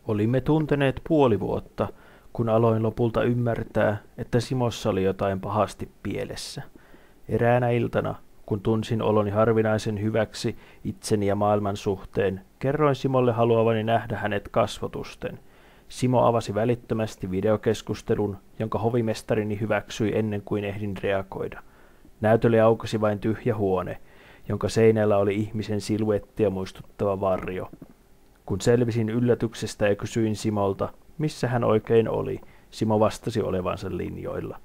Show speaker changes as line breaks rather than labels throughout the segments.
Olimme tunteneet puoli vuotta, kun aloin lopulta ymmärtää, että Simossa oli jotain pahasti pielessä. Eräänä iltana, kun tunsin oloni harvinaisen hyväksi itseni ja maailman suhteen, kerroin Simolle haluavani nähdä hänet kasvotusten. Simo avasi välittömästi videokeskustelun, jonka hovimestarini hyväksyi ennen kuin ehdin reagoida. Näytölle aukesi vain tyhjä huone, jonka seinällä oli ihmisen siluettia muistuttava varjo. Kun selvisin yllätyksestä ja kysyin Simolta, missä hän oikein oli, Simo vastasi olevansa linjoilla.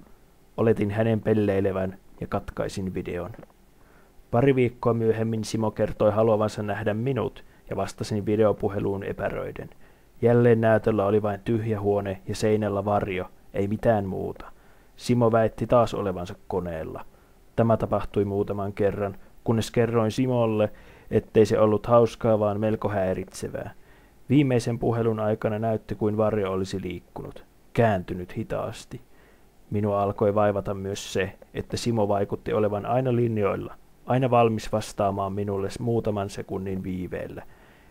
Oletin hänen pelleilevän ja katkaisin videon. Pari viikkoa myöhemmin Simo kertoi haluavansa nähdä minut ja vastasin videopuheluun epäröiden. Jälleen näytöllä oli vain tyhjä huone ja seinällä varjo, ei mitään muuta. Simo väitti taas olevansa koneella. Tämä tapahtui muutaman kerran, kunnes kerroin Simolle, ettei se ollut hauskaa, vaan melko häiritsevää. Viimeisen puhelun aikana näytti kuin varjo olisi liikkunut, kääntynyt hitaasti. Minua alkoi vaivata myös se, että Simo vaikutti olevan aina linjoilla, aina valmis vastaamaan minulle muutaman sekunnin viiveellä.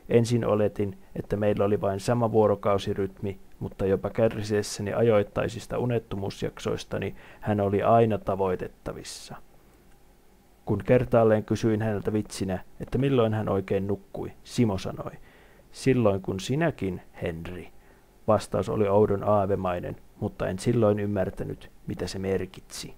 Ensin oletin, että meillä oli vain sama vuorokausirytmi, mutta jopa kärsiessäni ajoittaisista unettomuusjaksoistani hän oli aina tavoitettavissa. Kun kertaalleen kysyin häneltä vitsinä, että milloin hän oikein nukkui, Simo sanoi, silloin kun sinäkin, Henri. Vastaus oli oudon aavemainen, mutta en silloin ymmärtänyt, mitä se merkitsi.